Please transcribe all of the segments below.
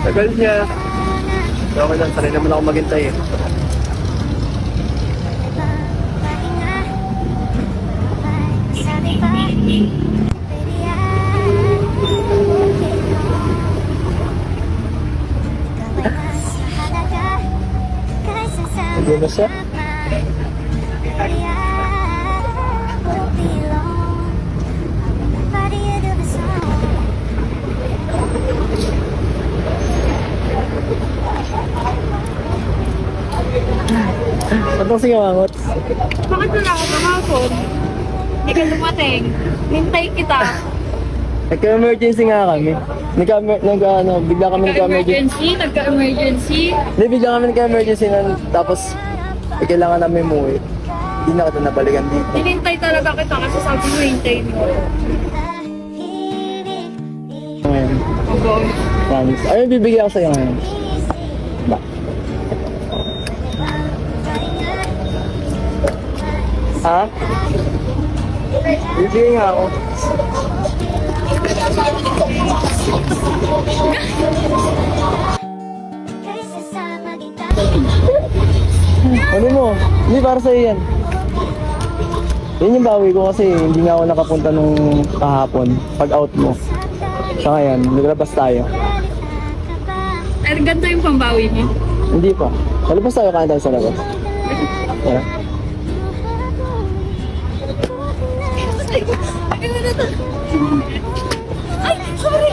Tagal niya. Okay lang, sanay naman ako maghintay eh. Hindi na siya. Ba't ang singawangot? Bakit wala ka kahapon? Hindi ka dumating. Hintay kita. Nagka-emergency nga kami. Bigla kami nagka-emergency. Nagka-emergency. Hindi, bigla kami nagka-emergency tapos kailangan namin umuwi. Hindi na kita nabalikan dito. Hinintay talaga kita kasi sabi mo hintay mo. Ngayon, Ogo. promise. Ayun, bibigyan ako sa'yo ngayon. Ba? Ha? Bibigyan nga ako. Ano mo? Hindi, para sa'yo yan. Yan yung bawi ko kasi hindi nga ako nakapunta nung kahapon. Pag out mo. Sa ngayon, naglabas tayo. Ay, ganito yung pambawi mo. Hindi pa. Nalabas tayo, kain tayo sa labas. Yeah. Ay, sorry!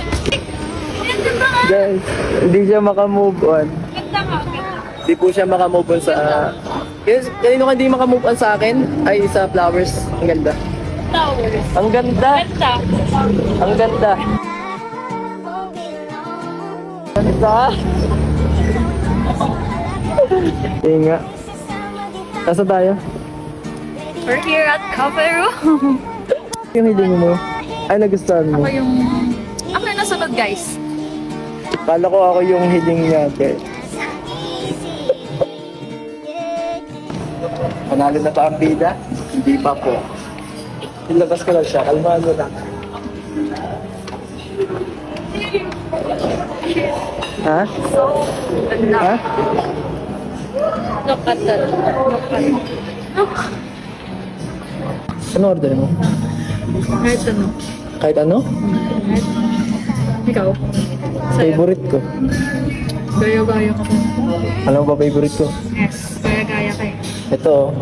Guys, hindi siya makamove on. Ganda nga. Hindi po siya makamove on sa... Kanino ka hindi makamove on sa akin? Ay, sa flowers. Ang ganda. Flowers. Ang ganda! Ganda. Ang ganda! Ganda! Hindi nga. Nasa tayo? We're here at Cafe Room. Yung hiling mo. Ay, nagustuhan mo. Ako yung nasunod, guys. Kala ko ako yung hiling niya, guys. Panalo na pa ang bida? Hindi pa po. Ilabas ko lang siya. Kalmado lang. Ha? Ganda. Ha? Look at that. Look. Ano order mo? Kahit ano. Kahit ano? Ikaw. Favorite ko. Gaya-gaya ka pa. Alam mo ba favorite ko? Yes. Gaya-gaya ka eh. Ito.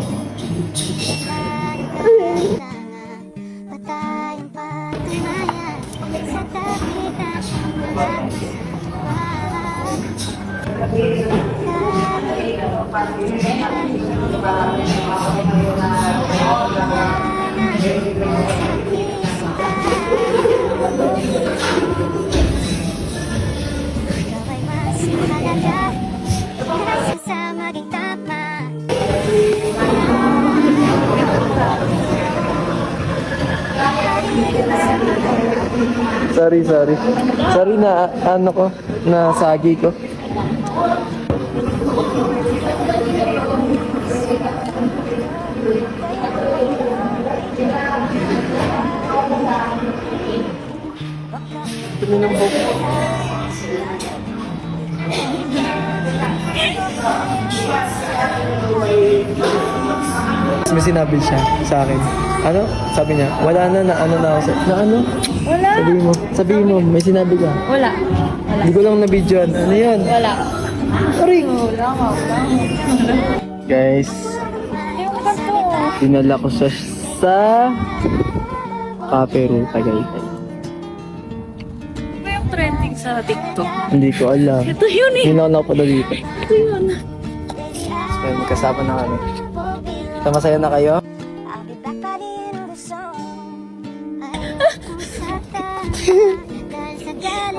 Sorry. Sorry na ano ko, na sagi ko. Ito ng buhok. May sinabi siya sa akin. Ano? Sabi niya, wala na ano na ako sa... Na ano? Wala. Sabihin mo, may sinabi ka. Wala. Hindi ko lang na-videoan. Ano yan? Wala. Aring! Wala nga. Guys, Yung kanto. dinala ko siya sa Cafe Room, Tagaytay. Ano yung trending sa TikTok? Hindi ko alam. Ito yun eh. Hindi na ako napunta dito. Ito yun. So, magkasama na kami. So, masaya na kayo?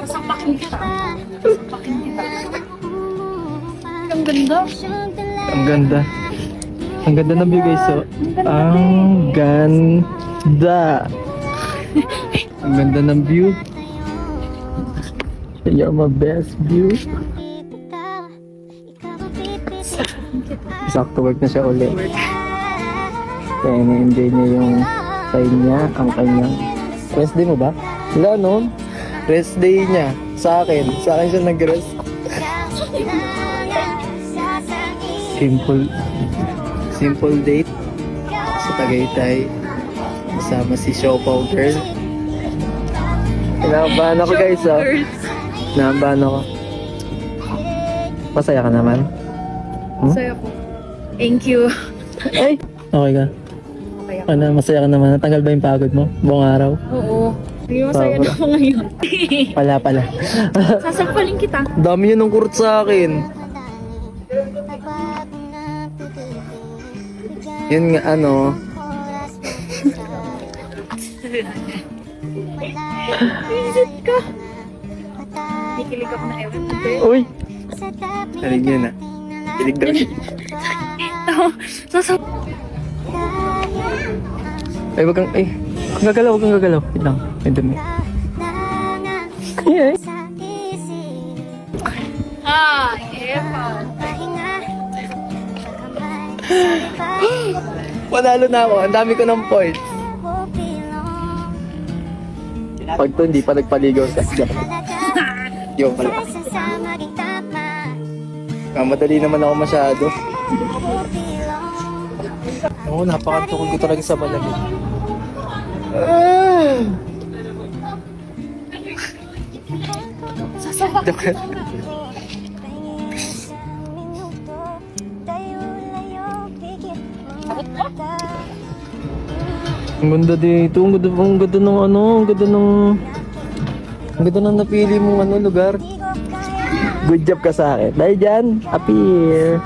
Sampakin kita. Ang ganda. Ang ganda. Ang ganda ng view guys. So, ang ganda. Ang ganda ng view. You're my best view. Sakto work na siya ulit. Kaya na-enjoy niya yung time niya, ang kanyang... Wednesday mo ba? Wala noon. Rest day niya. Sa akin siya nag-rest. Simple date sa Tagaytay. Kasama si Siopaw Girl. Kinabahan ako guys, oh. Kinabahan ako. Masaya ka naman? Masaya po. Thank you. Ay! Okay ka? Okay ako. Ano, masaya ka naman? Natanggal ba yung pagod mo? Buong araw? Oo. Hindi masaya na ako ngayon. Pala. Sasampalin kita. Dami yun ng kurot sa akin. Yun nga, ano. Visit ka. Nikilig ako na ewan. Uy! Nalig yun ah. Kilig daw siya. Ay, wag kang gagalaw. Wait lang. May dumi. Ay. Ah, Eva. Panalo na ako. Ang dami ko ng points. Pag to, hindi pa nagpaligaw sa Yo, pala. Madali naman ako masyado. Oo, napakatukol ko talaga sa malamig. Joke. Ang ganda dito, ang ganda ng ano, ang ganda ng napili mong ano, lugar. Good job ka sa akin. Dahil dyan, appear.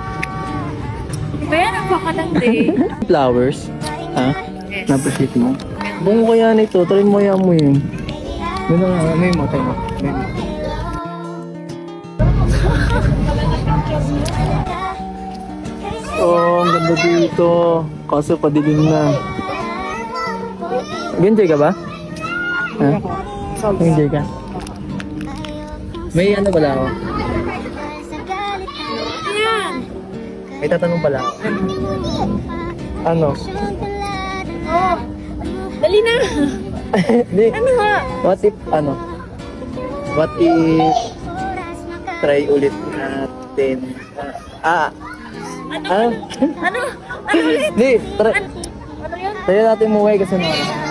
Kaya napakalang day. Flowers. Ha? Yes. Napasit mo. Bungo kaya nito, try mo yan mo yun. Ganda nga, may mo, tayo mo. Oh, ang ganda dito. Kaso padilim na. Enjoy ka ba? Ha? Enjoy ka? May ano pala ako? Ayan. May tatanong pala ako. Ano? Oh. Dali na. Hindi. Ano nga? What if, ano? What if try ulit natin? Ano? Ano? Ano ulit? Hindi, try. Ano yun? Tayo natin umuwi kasi na ano.